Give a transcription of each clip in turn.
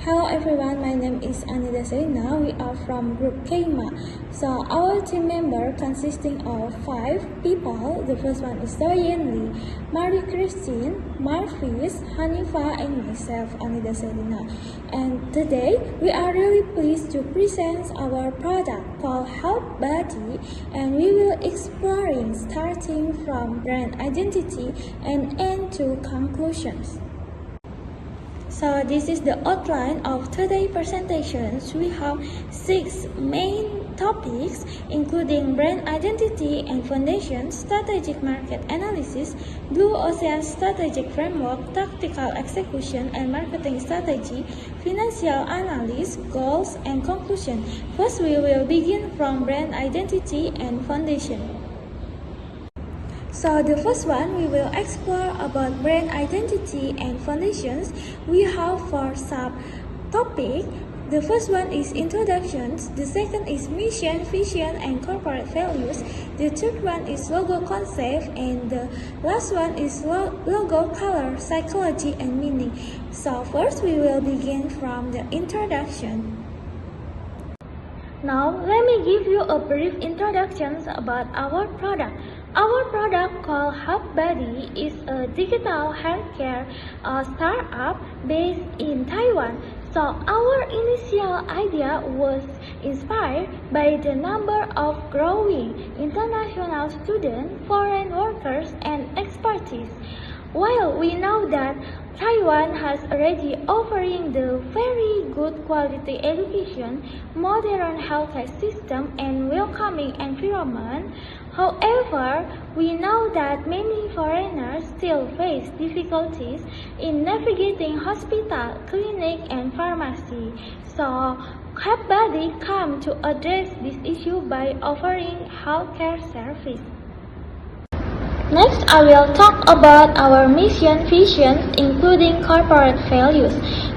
Hello everyone, my name is Anida Zaina. We are from Group Keima. So our team member consisting of 5 people. The first one is Doyen Lee, Marie Christine, Marvis, Hanifa, and myself, Anida Zaina. And today we are really pleased to present our product called Health Buddy, and we will exploring starting from brand identity and end to conclusions. So this is the outline of today's presentations. We have 6 main topics, including brand identity and foundation, strategic market analysis, Blue Ocean strategic framework, tactical execution and marketing strategy, financial analysis, goals, and conclusion. First, we will begin from brand identity and foundation. So the first one, we will explore about brand identity and foundations. We have 4 sub-topics. The first one is introductions, the second is mission, vision, and corporate values, the third one is logo concept, and the last one is logo color, psychology, and meaning. So first, we will begin from the introduction. Now, let me give you a brief introduction about our product. Our product called Health Buddy is a digital healthcare startup based in Taiwan. So our initial idea was inspired by the number of growing international students, foreign workers, and expertise. While we know that Taiwan has already offering the very good quality education, modern healthcare system, and welcoming environment, however, we know that many foreigners still face difficulties in navigating hospital, clinic, and pharmacy. So, Health Buddy come to address this issue by offering healthcare service. Next, I will talk about our mission, vision, including corporate values.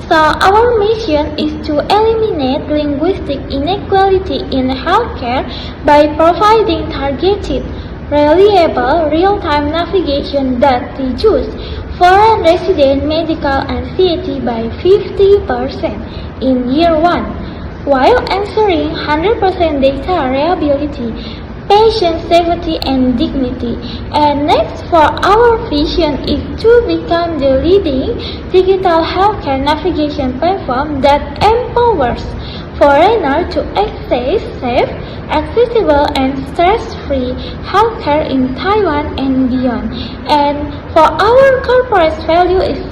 So, our mission is to eliminate linguistic inequality in healthcare by providing targeted, reliable, real-time navigation that reduces foreign resident medical anxiety by 50% in year 1, while ensuring 100% data reliability, patient safety, and dignity. And next, for our vision is to become the leading digital healthcare navigation platform that empowers foreigners to access safe, accessible, and stress-free healthcare in Taiwan and beyond. And for our corporate value is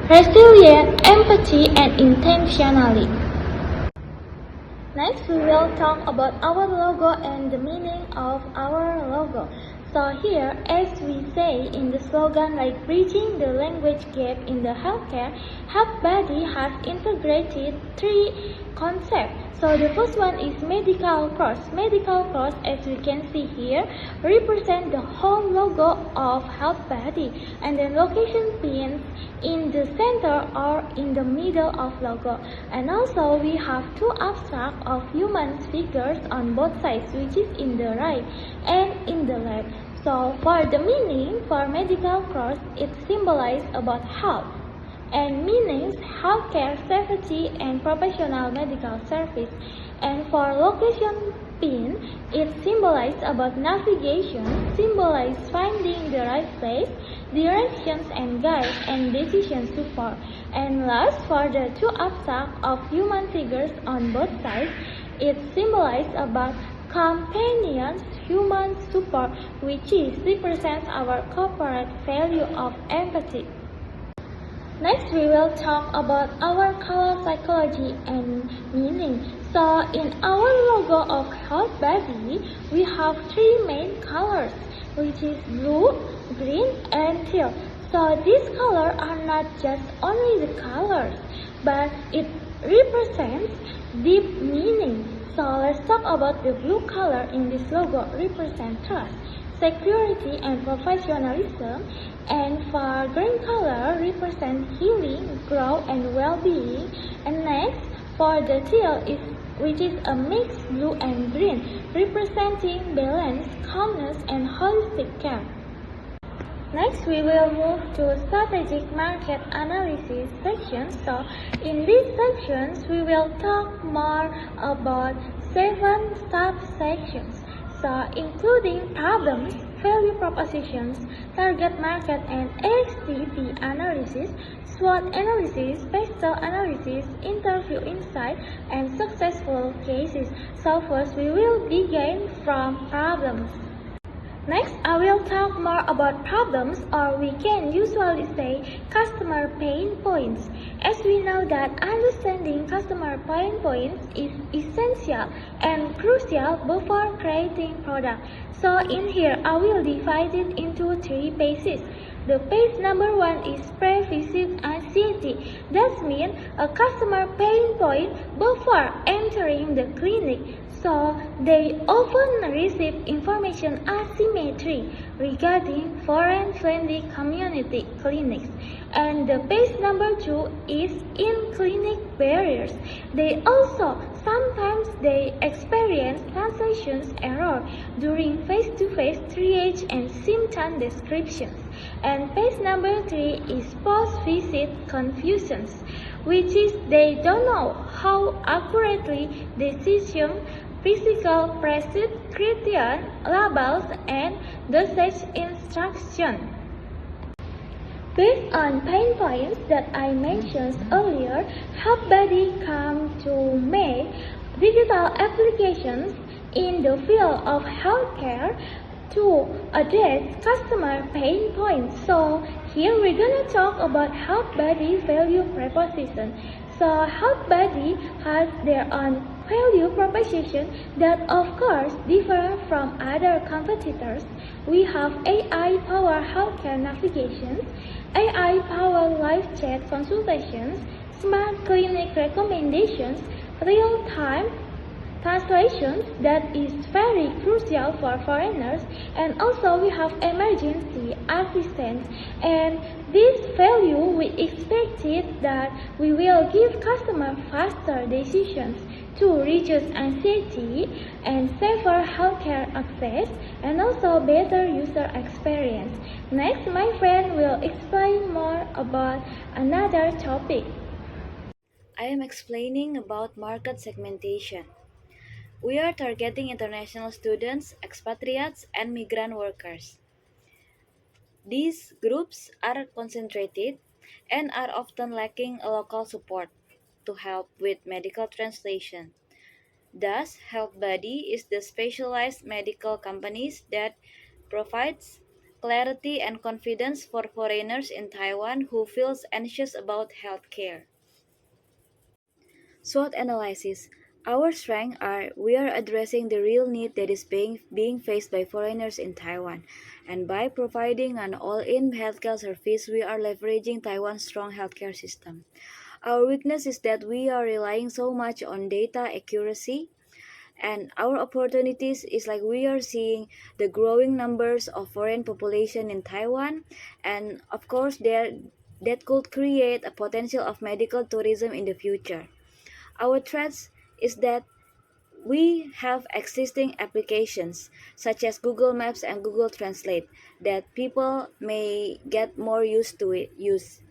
resilient, empathy, and intentionality. Next, we will talk about our logo and the meaning of our logo. So here, as we say in the slogan, like bridging the language gap in the healthcare, Health Buddy has integrated 3 concepts. So the first one is medical cross. Medical cross, as we can see here, represent the whole logo of Health Buddy, and then location pins in the center or in the middle of logo. And also we have 2 abstracts of human figures on both sides, which is in the right and in the left. So for the meaning, for medical cross, it symbolizes about health, and meanings healthcare, safety, and professional medical service. And for location pin, it symbolizes about navigation, symbolizes finding the right place, directions and guides, and decision support. And last, for the 2 abstracts of human figures on both sides, it symbolizes about companions, human support, which represents our corporate value of empathy. Next, we will talk about our color, psychology, and meaning. So, in our logo of Health Buddy, we have 3 main colors, which is blue, green, and teal. So, these colors are not just only the colors, but it represents deep meaning. So, let's talk about the blue color in this logo. Represents trust, security, and professionalism. And for green color, represent healing, growth, and well-being. And next, for the teal, which is a mixed blue and green, representing balance, calmness, and holistic care. Next, we will move to strategic market analysis section. So, in this section, we will talk more about 7 subsections. So, including problems, value propositions, target market and HTT analysis, SWOT analysis, spectral analysis, interview insight, and successful cases. So, first, we will begin from problems. Next, I will talk more about problems, or we can usually say customer pain points, as we know that understanding customer pain points is essential and crucial before creating product. So in here, I will divide it into 3 phases. The phase number 1 is pre-visit anxiety. That means a customer pain point before entering the clinic. So they often receive information asymmetry regarding foreign-friendly community clinics. And the phase number 2 is in-clinic barriers. They also sometimes they experience translation error during face-to-face triage and symptom descriptions. And phase number 3 is post-visit confusions, which is they don't know how accurately decision physical prescription labels and dosage instruction. Based on pain points that I mentioned earlier, HealthBuddy come to make digital applications in the field of healthcare to address customer pain points. So here we're gonna talk about HealthBuddy value proposition. So HealthBuddy has their own value proposition that of course differ from other competitors. We have AI-powered healthcare navigation, AI-powered live chat consultations, smart clinic recommendations, real-time translations that is very crucial for foreigners, and also we have emergency assistance. And this value we expected that we will give customer faster decisions to reduce anxiety and safer healthcare access, and also better user experience. Next, my friend will explain more about another topic. I am explaining about market segmentation. We are targeting international students, expatriates, and migrant workers. These groups are concentrated and are often lacking a local support to help with medical translation. Thus, HealthBuddy is the specialized medical companies that provides clarity and confidence for foreigners in Taiwan who feels anxious about healthcare. SWOT analysis. Our strengths are we are addressing the real need that is being faced by foreigners in Taiwan. And by providing an all-in healthcare service, we are leveraging Taiwan's strong healthcare system. Our weakness is that we are relying so much on data accuracy, and our opportunities is like we are seeing the growing numbers of foreign population in Taiwan, and of course there that could create a potential of medical tourism in the future. Our threats is that we have existing applications such as Google Maps and Google Translate that people may get more used to it use,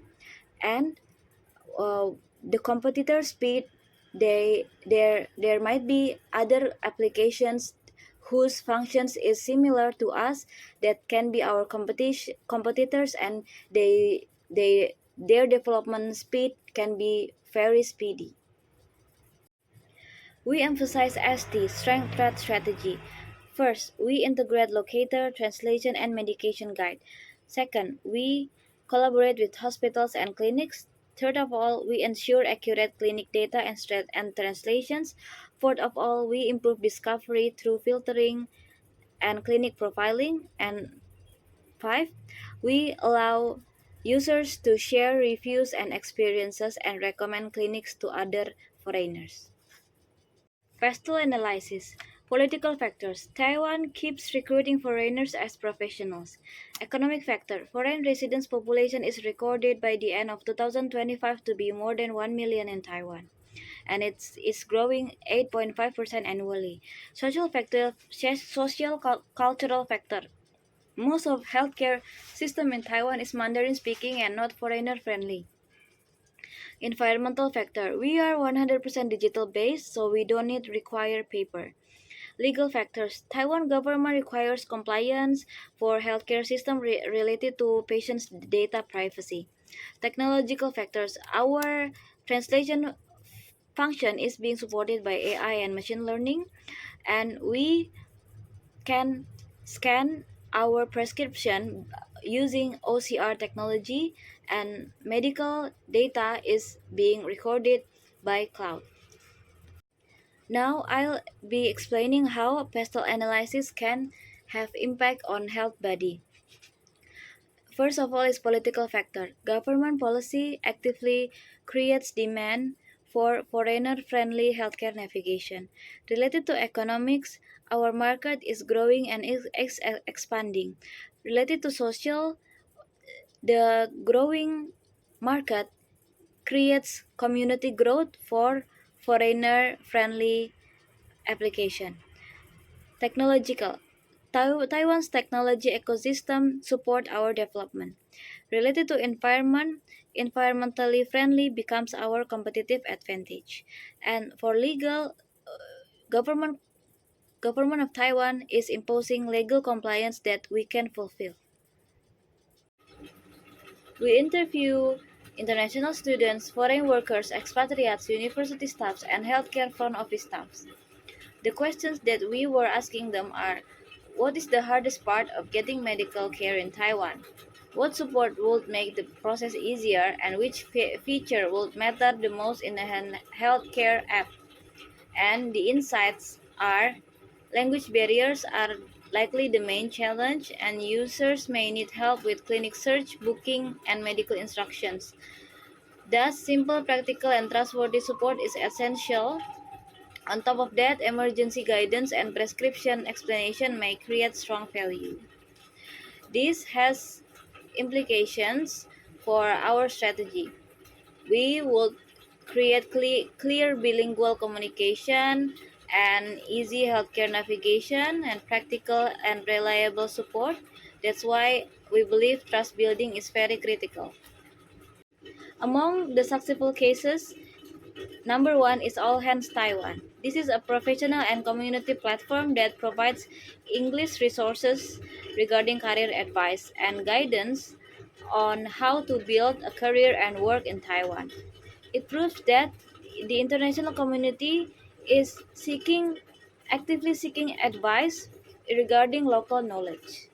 and uh, the competitor speed, there might be other applications whose functions is similar to us that can be our competition competitors, and their development speed can be very speedy. We emphasize ST, strength threat strategy. First, we integrate locator, translation, and medication guide. Second, we collaborate with hospitals and clinics. Third of all, we ensure accurate clinic data and translations. Fourth of all, we improve discovery through filtering and clinic profiling. And five, we allow users to share reviews and experiences and recommend clinics to other foreigners. Pastel analysis. Political factors. Taiwan keeps recruiting foreigners as professionals. Economic factor. Foreign residents population is recorded by the end of 2025 to be more than 1 million in Taiwan, and it's growing 8.5% annually. Social factor, cultural factor. most of healthcare system in Taiwan is Mandarin speaking and not foreigner friendly. Environmental factor. We are 100% digital based, so we don't need require paper. Legal factors. Taiwan government requires compliance for healthcare system related to patients' data privacy. Technological factors. Our translation function is being supported by AI and machine learning, and we can scan our prescription using OCR technology, and medical data is being recorded by cloud. Now I'll be explaining how pastel analysis can have impact on health body. First of all is political factor. Government policy actively creates demand for foreigner-friendly healthcare navigation. Related to economics, our market is growing and is expanding. Related to social, the growing market creates community growth for foreigner-friendly application. Technological. Taiwan's technology ecosystem support our development. Related to environment, environmentally friendly becomes our competitive advantage. And for legal, government government of Taiwan is imposing legal compliance that we can fulfill. We interview international students, foreign workers, expatriates, university staffs, and healthcare front office staffs. The questions that we were asking them are: what is the hardest part of getting medical care in Taiwan? What support would make the process easier, and which feature would matter the most in a healthcare app? And the insights are: language barriers are likely the main challenge, and users may need help with clinic search, booking, and medical instructions. Thus, simple, practical, and trustworthy support is essential. On top of that, emergency guidance and prescription explanation may create strong value. This has implications for our strategy. We would create clear bilingual communication and easy healthcare navigation and practical and reliable support. That's why we believe trust building is very critical. Among the successful cases, number one is All Hands Taiwan. This is a professional and community platform that provides English resources regarding career advice and guidance on how to build a career and work in Taiwan. It proves that the international community is actively seeking advice regarding local knowledge.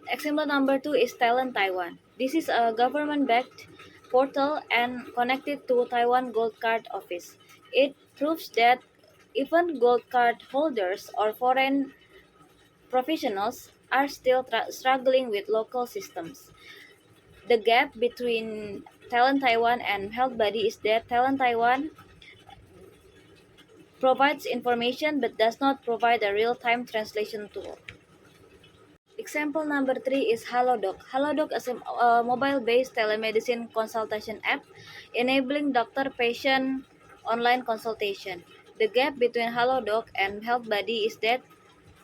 Example number two is Talent Taiwan. This is a government-backed portal and connected to Taiwan Gold Card office. It proves that even gold card holders or foreign professionals are still struggling with local systems. The gap between Talent Taiwan and HealthBuddy is that Talent Taiwan provides information but does not provide a real-time translation tool. Example number three is HaloDoc. HaloDoc is a mobile-based telemedicine consultation app enabling doctor-patient online consultation. The gap between HaloDoc and HealthBuddy is that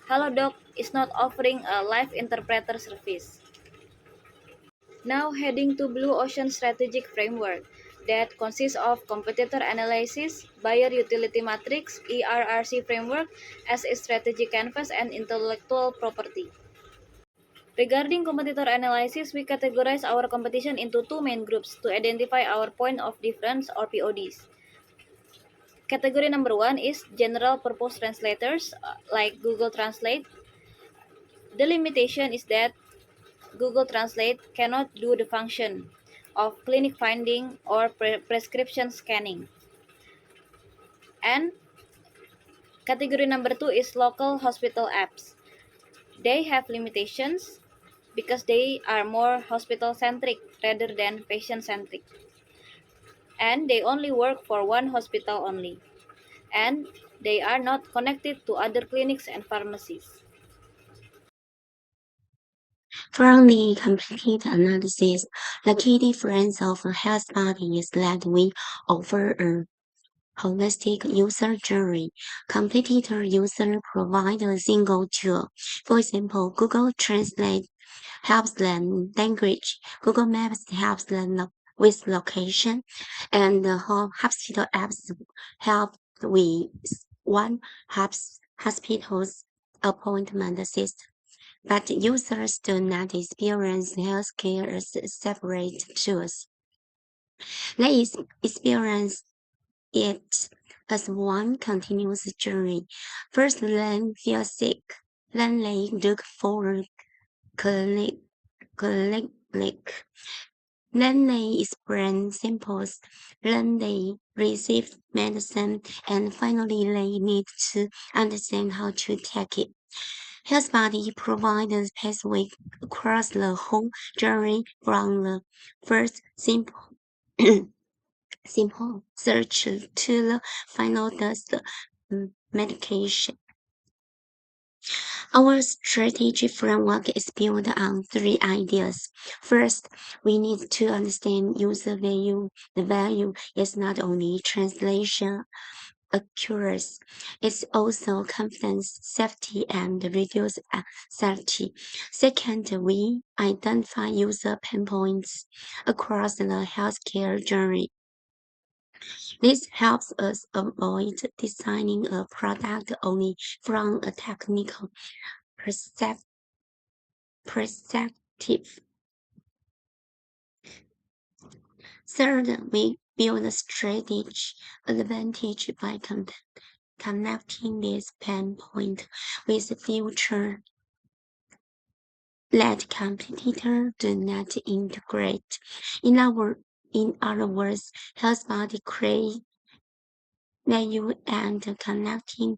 HaloDoc is not offering a live interpreter service. Now heading to Blue Ocean Strategic Framework that consists of competitor analysis, buyer utility matrix, ERRC framework as a strategic canvas, and intellectual property. Regarding competitor analysis, we categorize our competition into two main groups to identify our point of difference or PODs. Category number one is general purpose translators like Google Translate. The limitation is that Google Translate cannot do the function of clinic finding or prescription scanning. And category number two is local hospital apps. They have limitations because they are more hospital centric rather than patient centric. And they only work for one hospital only. And they are not connected to other clinics and pharmacies. From the complete analysis, the key difference of a health body is that we offer a holistic user journey. Competitor users provide a single tool. For example, Google Translate helps learn language. Google Maps helps learn with location, and the hospital apps help with one hospital's appointment system. But users do not experience healthcare as separate tools. They experience it as one continuous journey. First, they feel sick. Then they look for clinic. clinic. Then they experience symptoms. Then they receive medicine. And finally, they need to understand how to take it. HealthBuddy provides a pathway across the whole journey from the first simple simple search to the final test medication. Our strategy framework is built on three ideas. First, we need to understand user value. The value is not only translation accuracy, it's also confidence, safety, and reduced anxiety. Second, we identify user pain points across the healthcare journey. This helps us avoid designing a product only from a technical perspective. Third, we build a strategic advantage by connecting this pain point with future that competitors do not integrate. In other words, HealthBuddy create value and connecting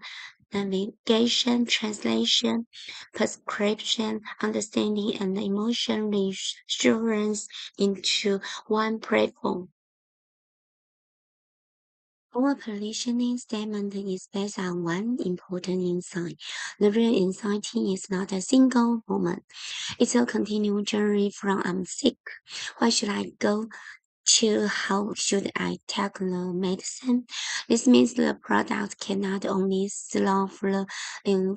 navigation, translation, prescription, understanding, and emotion reassurance into one platform. Our positioning statement is based on one important insight. The real anxiety is not a single moment. It's a continual journey from I'm sick. Why should I go? To how should I take the medicine? This means the product cannot only solve the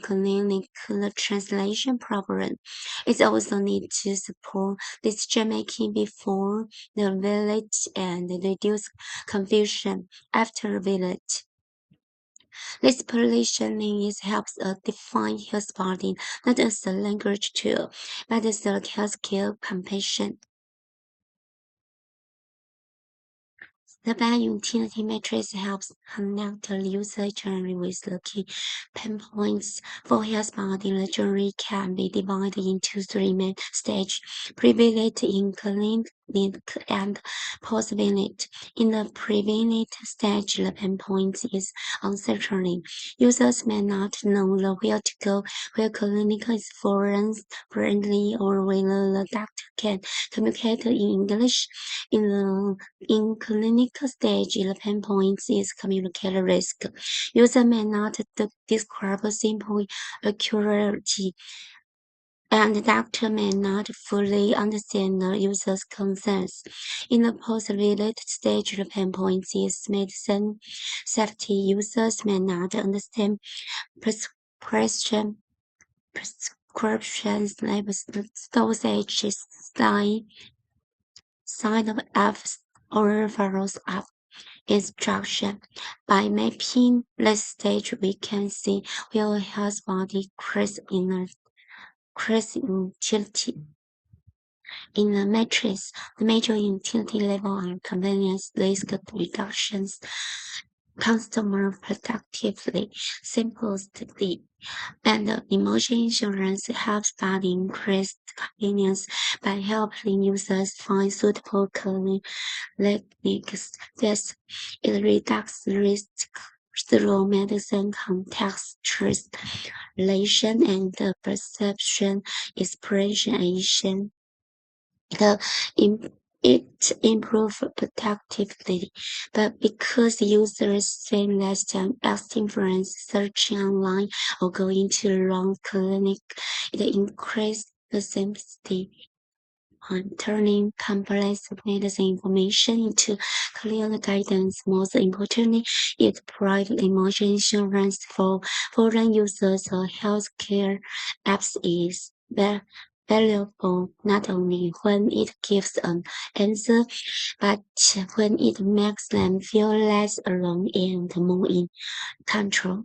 clinical translation problem. It also needs to support decision making before the visit and reduce confusion after visit. This positioning helps us define HealthBuddy not as a language tool, but as a healthcare compassion. The value utility matrix helps connect the user journey with the key pain points. For HealthBuddy, the journey can be divided into three main stages: pre-visit, in-clinic, and post-visit. In the pre-visit stage, the pain point is uncertainty. Users may not know where to go, where clinic is friendly, or whether the doctor can communicate in English. In the in-clinical stage, the pain point is communication risk. User may not describe simple accurately, and the doctor may not fully understand the user's concerns. In the post-visit stage, the pain point is medicine safety. Users may not understand prescriptions, labels, dosage, side effects, or follows up instruction. By mapping this stage, we can see where HealthBuddy creates utility. In the matrix, the major utility level are convenience, risk reductions, customer productivity, simplicity, and emotion insurance helps HealthBuddy increase convenience by helping users find suitable clinics. This it reduces risk through medicine context translation and perception expression. It improves productivity, but because users spend less time asking friends, searching online, or going to the wrong clinic, it increases the simplicity. on turning complex medicine information into clear guidance. Most importantly, it provides emotional insurance for foreign users. So healthcare apps is valuable not only when it gives an answer, but when it makes them feel less alone and more in control.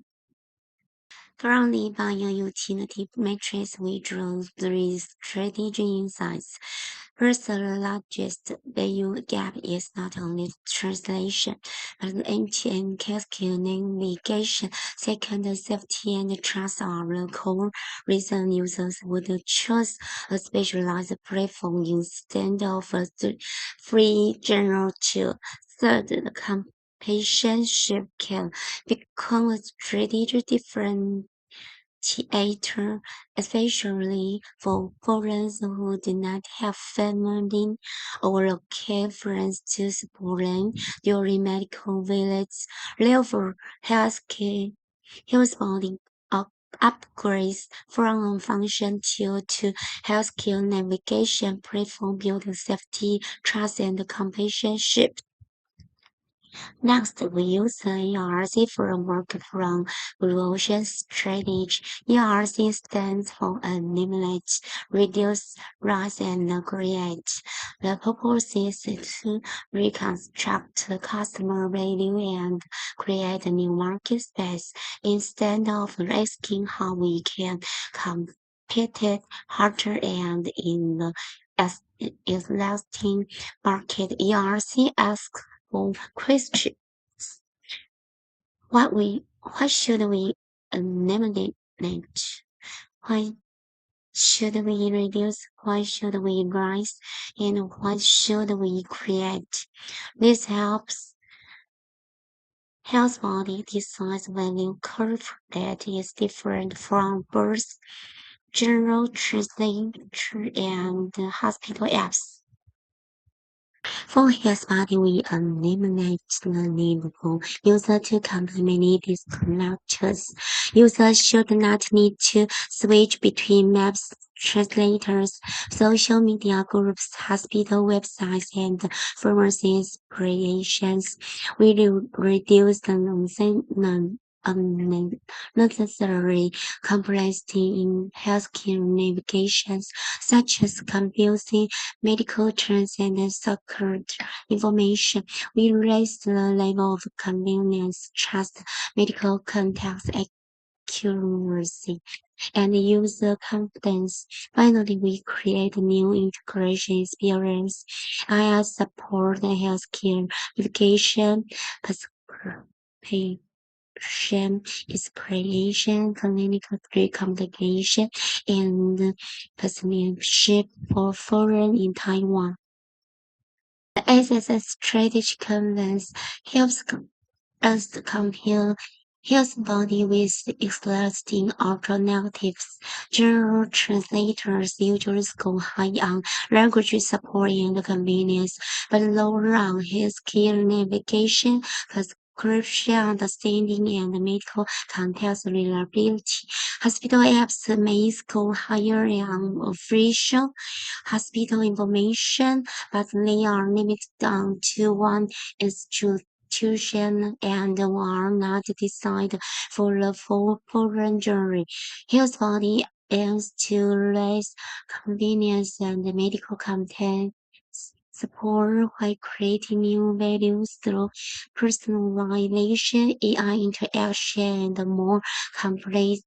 From the bio-utility matrix, we drew three strategic insights. First, the largest value gap is not only translation, but the end-to-end cascade navigation. Second, the safety and trust are the core reason users would choose a specialized platform instead of a free general tool. Third, the competition can become a strategic differentiator, especially for foreigners who do not have family or local friends to support them during medical visits. Therefore, healthcare body upgrades from a function tool to healthcare navigation platform building safety, trust, and companionship. Next, we use the ERC framework from Blue Ocean Strategy. ERC stands for Eliminate, Reduce, Rise, and Create. The purpose is to reconstruct customer value and create a new market space instead of asking how we can compete harder and in the existing market. ERC asks question. What should we eliminate? Why should we reduce? Why should we rise? And what should we create? This helps health body decide value curve that is different from both general translator and hospital apps. For his body, we eliminate the need for user to complement these connectors. Users should not need to switch between maps, translators, social media groups, hospital websites, and pharmacies creations. We reduce the unnecessary complexity in healthcare navigations, such as confusing medical terms and sacred information. We raise the level of convenience, trust, medical context accuracy, and user confidence. Finally, we create a new integration experience. I support the healthcare education, prescription, inspiration, clinical complication, and partnership for foreign in Taiwan. The SSS strategic conference helps us to compare his body with existing alternatives. General translators usually score high on language support and convenience, but lower on healthcare navigation, prescription understanding, and medical context reliability. Hospital apps may score higher on official hospital information, but they are limited to one institution and are not designed for the full foreign jury. His body aims to raise convenience and medical content support while creating new values through personalization, AI interaction, and more complete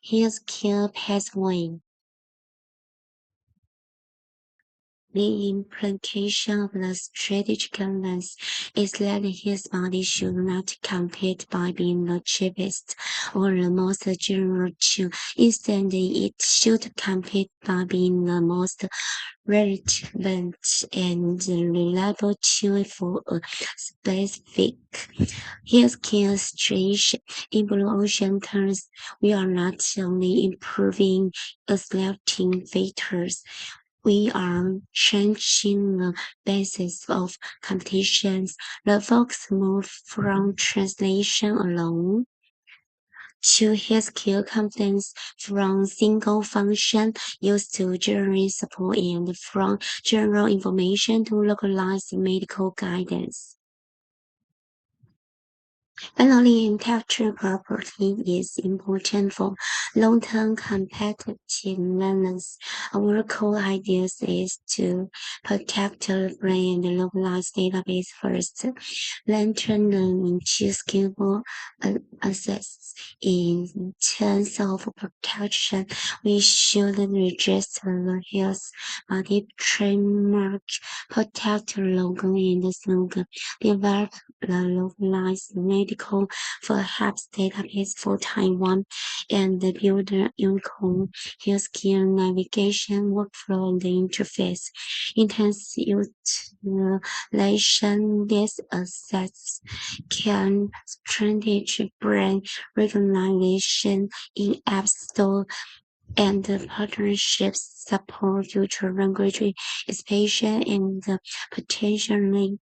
healthcare pathway. The implication of the strategic lens is that his body should not compete by being the cheapest or the most general tool. Instead, it should compete by being the most relevant and reliable tool for a specific healthcare situation. In Blue Ocean terms, we are not only improving existing features, we are changing the basis of competitions. The focus moved from translation alone to his skill complaints from single function used to generate support and from general information to localized medical guidance. Finally, intellectual property is important for long-term competitiveness. Our core idea is to protect the brain and localized database first, then turn them into scalable assets. In terms of protection, we should register the health body trademark, protect the logo and the slogan, develop the localized medical perhaps database for Taiwan and build the Unicode healthcare navigation workflow and the interface. Intense utilization these assets can strengthen brand recognition in App Store and the partnerships support future language expansion and potentially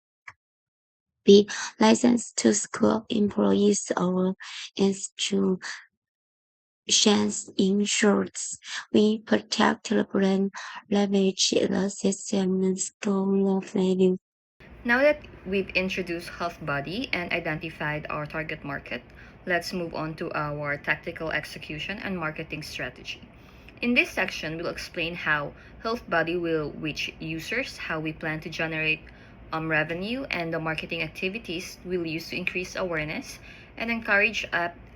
be licensed to school employees or institutions. In short, we protect the brand, leverage the system, and scale the value. Now that we've introduced Health Body and identified our target market, let's move on to our tactical execution and marketing strategy. In this section, we'll explain how Health Body will reach users, how we plan to generate revenue, and the marketing activities we'll use to increase awareness and encourage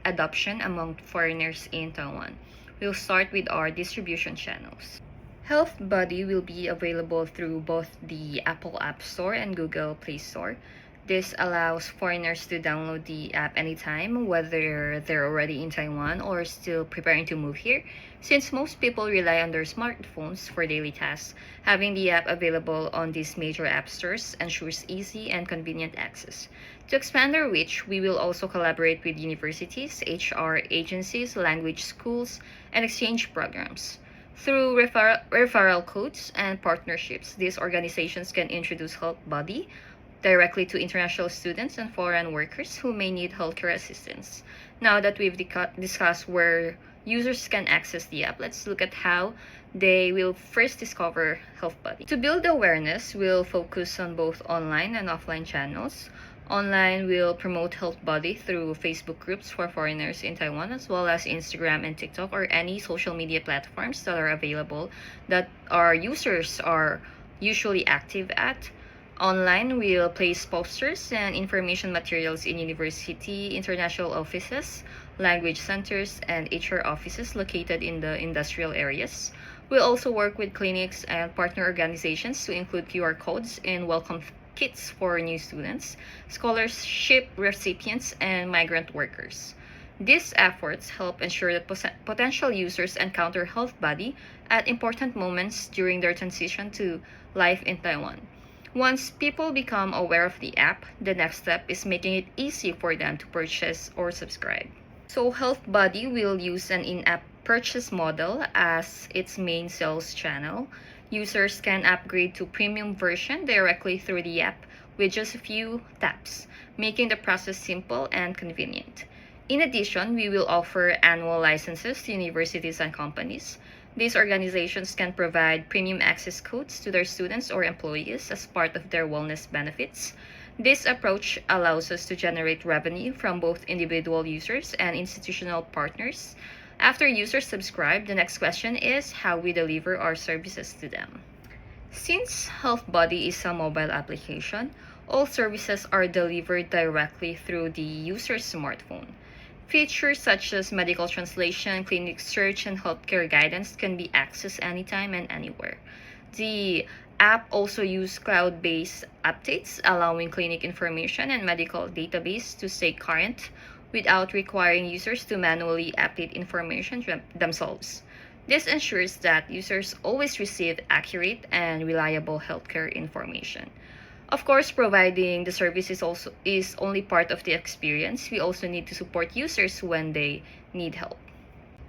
adoption among foreigners in Taiwan. We'll start with our distribution channels. Health Buddy will be available through both the Apple App Store and Google Play Store. This allows foreigners to download the app anytime, whether they're already in Taiwan or still preparing to move here. Since most people rely on their smartphones for daily tasks, having the app available on these major app stores ensures easy and convenient access. To expand our reach, we will also collaborate with universities, HR agencies, language schools, and exchange programs. Through referral codes and partnerships, these organizations can introduce Health Buddy directly to international students and foreign workers who may need healthcare assistance. Now that we've discussed where users can access the app, let's look at how they will first discover Health Buddy. To build awareness, we'll focus on both online and offline channels. Online, we'll promote Health Buddy through Facebook groups for foreigners in Taiwan, as well as Instagram and TikTok or any social media platforms that are available that our users are usually active at. Online, we'll place posters and information materials in university, international offices, language centers, and HR offices located in the industrial areas. We'll also work with clinics and partner organizations to include QR codes in welcome kits for new students, scholarship recipients, and migrant workers. These efforts help ensure that potential users encounter Health Buddy at important moments during their transition to life in Taiwan. Once people become aware of the app, the next step is making it easy for them to purchase or subscribe. So Health Buddy will use an in-app purchase model as its main sales channel. Users can upgrade to premium version directly through the app with just a few taps, making the process simple and convenient. In addition, we will offer annual licenses to universities and companies. These organizations can provide premium access codes to their students or employees as part of their wellness benefits. This approach allows us to generate revenue from both individual users and institutional partners. After users subscribe, the next question is how we deliver our services to them. Since Health Buddy is a mobile application, all services are delivered directly through the user's smartphone. Features such as medical translation, clinic search, and healthcare guidance can be accessed anytime and anywhere. The app also uses cloud-based updates, allowing clinic information and medical database to stay current without requiring users to manually update information themselves. This ensures that users always receive accurate and reliable healthcare information. Of course, providing the service is only part of the experience. We also need to support users when they need help.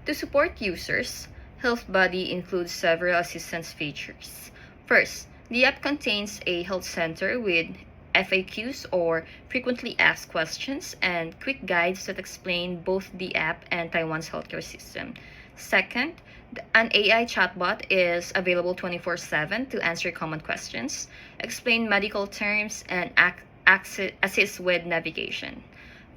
To support users, Health Buddy includes several assistance features. First, the app contains a health center with FAQs or frequently asked questions, and quick guides that explain both the app and Taiwan's healthcare system. Second, an AI chatbot is available 24/7 to answer common questions, explain medical terms, and assist with navigation.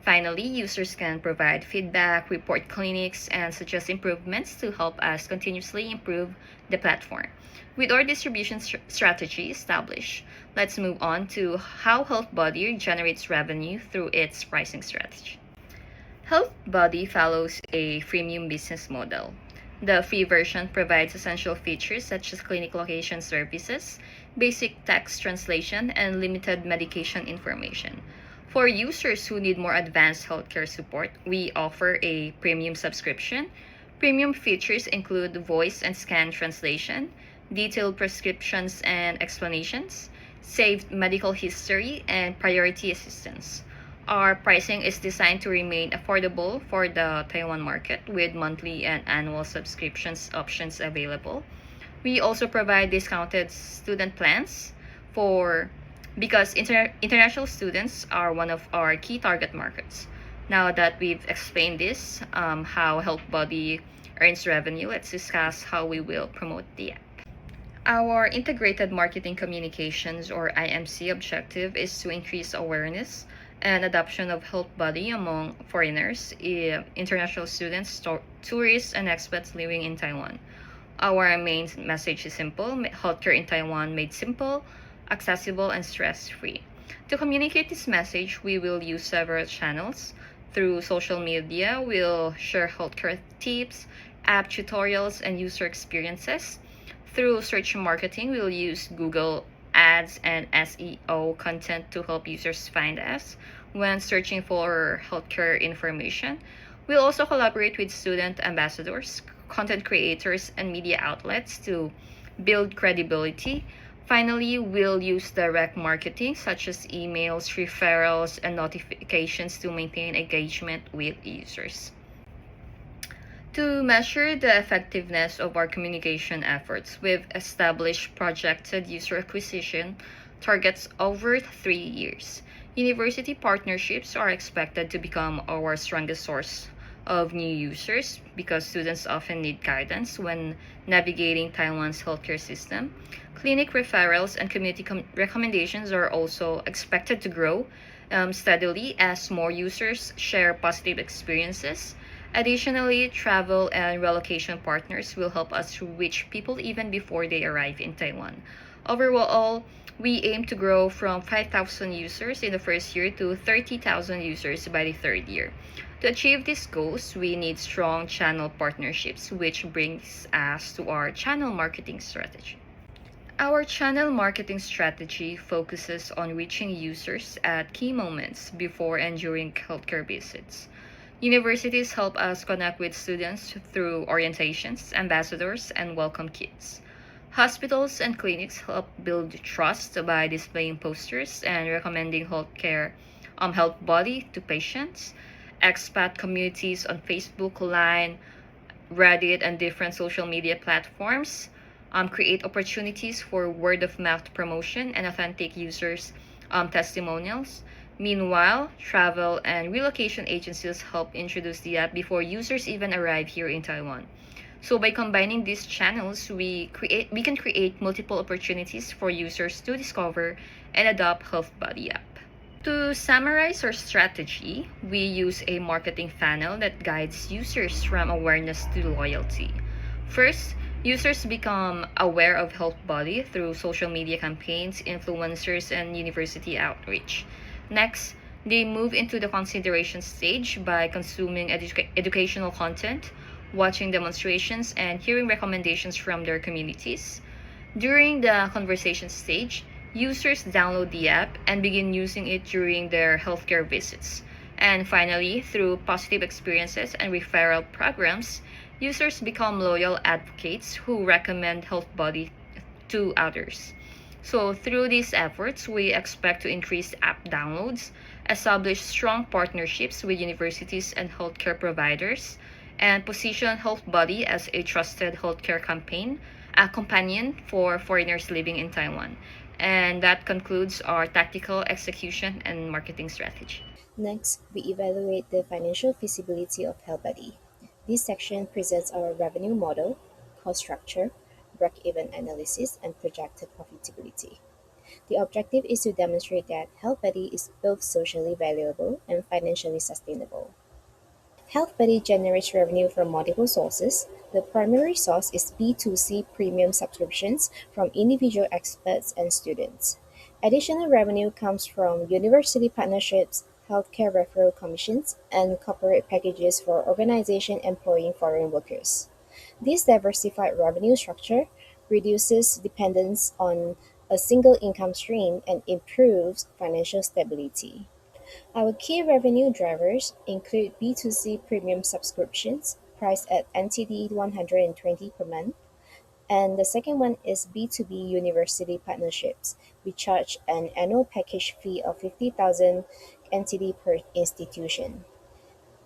Finally, users can provide feedback, report clinics, and suggest improvements to help us continuously improve the platform. With our distribution strategy established, let's move on to how HealthBuddy generates revenue through its pricing strategy. HealthBuddy follows a freemium business model. The free version provides essential features such as clinic location services, basic text translation, and limited medication information. For users who need more advanced healthcare support, we offer a premium subscription. Premium features include voice and scan translation, detailed prescriptions and explanations, saved medical history, and priority assistance. Our pricing is designed to remain affordable for the Taiwan market with monthly and annual subscriptions options available. We also provide discounted student plans for because international students are one of our key target markets. Now that we've explained this, how HealthBuddy earns revenue, let's discuss how we will promote the app. Our integrated marketing communications or IMC objective is to increase awareness and adoption of HealthBuddy among foreigners, international students, tourists, and expats living in Taiwan. Our main message is simple: healthcare in Taiwan made simple, accessible, and stress-free. To communicate this message, we will use several channels. Through social media, we'll share healthcare tips, app tutorials, and user experiences. Through search marketing, we'll use Google Ads and SEO content to help users find us when searching for healthcare information. We'll also collaborate with student ambassadors, content creators, and media outlets to build credibility. Finally, we'll use direct marketing such as emails, referrals, and notifications to maintain engagement with users. To measure the effectiveness of our communication efforts, we've established projected user acquisition targets over 3 years. University partnerships are expected to become our strongest source of new users because students often need guidance when navigating Taiwan's healthcare system. Clinic referrals and community recommendations are also expected to grow steadily as more users share positive experiences. Additionally, travel and relocation partners will help us reach people even before they arrive in Taiwan. Overall, we aim to grow from 5,000 users in the first year to 30,000 users by the third year. To achieve these goals, we need strong channel partnerships, which brings us to our channel marketing strategy. Our channel marketing strategy focuses on reaching users at key moments before and during healthcare visits. Universities help us connect with students through orientations, ambassadors, and welcome kits. Hospitals and clinics help build trust by displaying posters and recommending HealthBuddy to patients. Expat communities on Facebook, Line, Reddit, and different social media platforms create opportunities for word of mouth promotion and authentic users' testimonials. Meanwhile, travel and relocation agencies help introduce the app before users even arrive here in Taiwan. So by combining these channels, we can create multiple opportunities for users to discover and adopt HealthBuddy app. To summarize our strategy, we use a marketing funnel that guides users from awareness to loyalty. First, users become aware of HealthBuddy through social media campaigns, influencers, and university outreach. Next, they move into the consideration stage by consuming educational content, watching demonstrations, and hearing recommendations from their communities. During the conversation stage, users download the app and begin using it during their healthcare visits. And finally, through positive experiences and referral programs, users become loyal advocates who recommend HealthBuddy to others. So through these efforts, we expect to increase app downloads, establish strong partnerships with universities and healthcare providers, and position HealthBuddy as a trusted healthcare companion for foreigners living in Taiwan. And that concludes our tactical execution and marketing strategy. Next, we evaluate the financial feasibility of HealthBuddy. This section presents our revenue model, cost structure, break-even analysis, and projected profitability. The objective is to demonstrate that HealthBuddy is both socially valuable and financially sustainable. HealthBuddy generates revenue from multiple sources. The primary source is B2C premium subscriptions from individual experts and students. Additional revenue comes from university partnerships, healthcare referral commissions, and corporate packages for organizations employing foreign workers. This diversified revenue structure reduces dependence on a single income stream and improves financial stability. Our key revenue drivers include B2C premium subscriptions, priced at NTD 120 per month, and the second one is B2B university partnerships. We charge an annual package fee of 50,000 NTD per institution.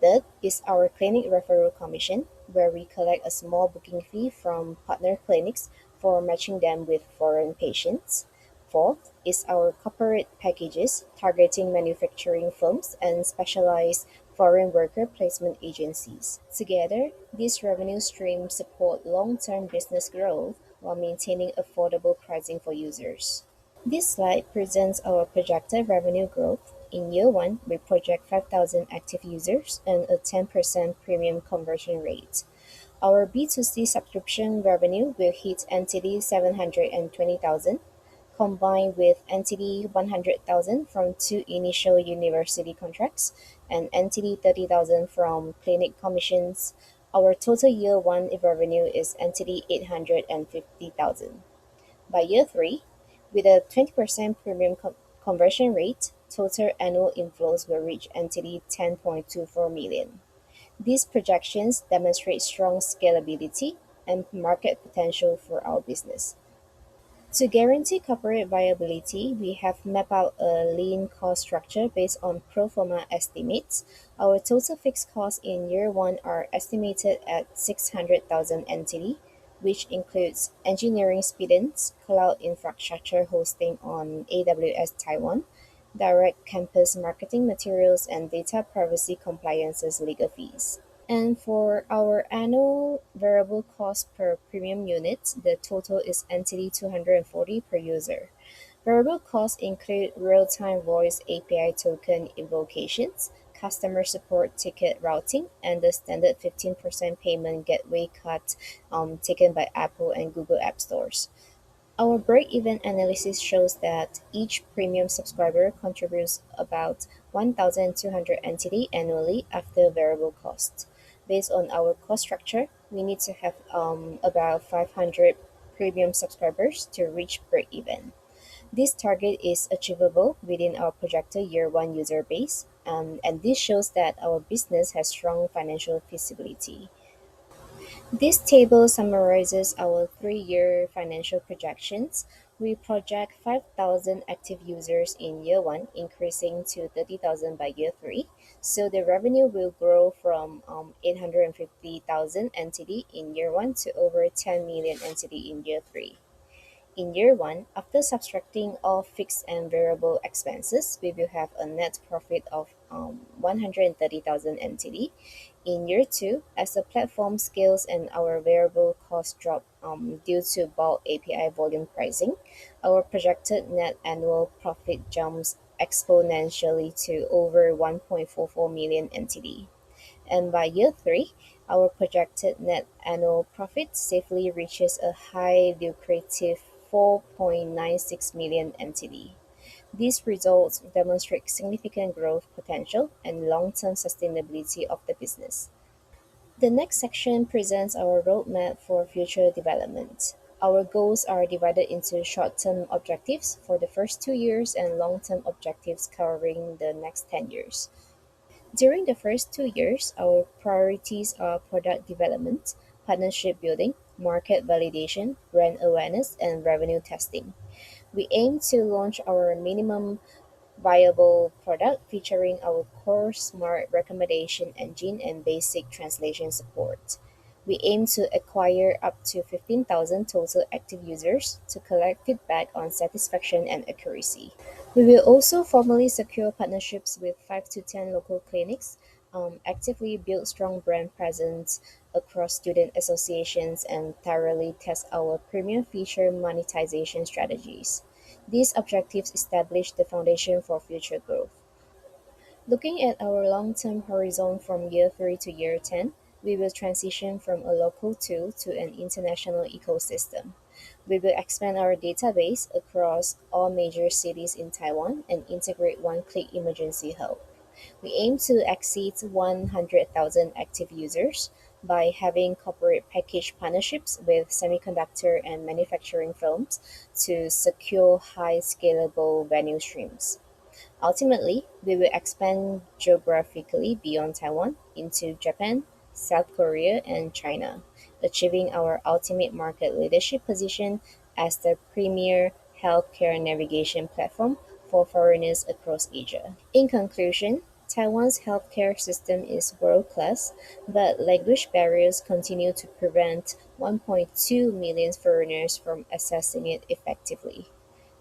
Third is our clinic referral commission, where we collect a small booking fee from partner clinics for matching them with foreign patients. Fourth is our corporate packages, targeting manufacturing firms and specialized foreign worker placement agencies. Together, these revenue streams support long-term business growth while maintaining affordable pricing for users. This slide presents our projected revenue growth. In year one, we project 5,000 active users and a 10% premium conversion rate. Our B2C subscription revenue will hit NTD 720,000, combined with NTD 100,000 from two initial university contracts and NTD 30,000 from clinic commissions. Our total year one revenue is NTD 850,000. By year three, with a 20% premium conversion rate, total annual inflows will reach NTD 10.24 million. These projections demonstrate strong scalability and market potential for our business. To guarantee corporate viability, we have mapped out a lean cost structure based on pro forma estimates. Our total fixed costs in year one are estimated at 600,000 NTD, which includes engineering spendings, cloud infrastructure hosting on AWS Taiwan, direct campus marketing materials, and data privacy compliances legal fees. And for our annual variable cost per premium unit, the total is NTD 240 per user. Variable costs include real-time voice API token invocations, customer support ticket routing, and the standard 15% payment gateway cut taken by Apple and Google App Stores. Our break-even analysis shows that each premium subscriber contributes about 1,200 NTD annually after variable costs. Based on our cost structure, we need to have about 500 premium subscribers to reach break-even. This target is achievable within our projected year one user base, and this shows that our business has strong financial feasibility. This table summarizes our 3-year financial projections. We project 5,000 active users in year one, increasing to 30,000 by year three. So the revenue will grow from 850,000 NTD in year one to over 10 million NTD in year three. In year one, after subtracting all fixed and variable expenses, we will have a net profit of 130,000 NTD. In year two, as the platform scales and our variable costs drop due to bulk API volume pricing, our projected net annual profit jumps exponentially to over 1.44 million NTD. And by year three, our projected net annual profit safely reaches a high lucrative 4.96 million NTD. These results demonstrate significant growth potential and long-term sustainability of the business. The next section presents our roadmap for future development. Our goals are divided into short-term objectives for the first 2 years and long-term objectives covering the next 10 years. During the first 2 years, our priorities are product development, partnership building, market validation, brand awareness, and revenue testing. We aim to launch our minimum viable product featuring our core smart recommendation engine and basic translation support. We aim to acquire up to 15,000 total active users to collect feedback on satisfaction and accuracy. We will also formally secure partnerships with 5 to 10 local clinics, actively build strong brand presence across student associations, and thoroughly test our premium feature monetization strategies. These objectives establish the foundation for future growth. Looking at our long-term horizon from year 3 to year 10, we will transition from a local tool to an international ecosystem. We will expand our database across all major cities in Taiwan and integrate one-click emergency help. We aim to exceed 100,000 active users by having corporate package partnerships with semiconductor and manufacturing firms to secure high scalable revenue streams. Ultimately, we will expand geographically beyond Taiwan into Japan, South Korea, and China, achieving our ultimate market leadership position as the premier healthcare navigation platform for foreigners across Asia. In conclusion, Taiwan's healthcare system is world class, but language barriers continue to prevent 1.2 million foreigners from accessing it effectively.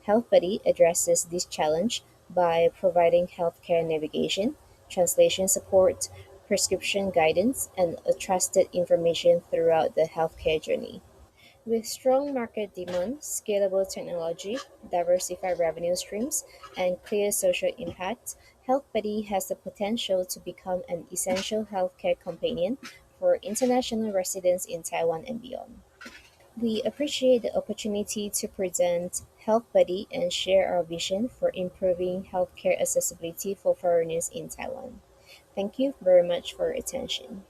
HealthBuddy addresses this challenge by providing healthcare navigation, translation support, prescription guidance, and a trusted information throughout the healthcare journey. With strong market demand, scalable technology, diversified revenue streams, and clear social impact, HealthBuddy has the potential to become an essential healthcare companion for international residents in Taiwan and beyond. We appreciate the opportunity to present Health Buddy and share our vision for improving healthcare accessibility for foreigners in Taiwan. Thank you very much for your attention.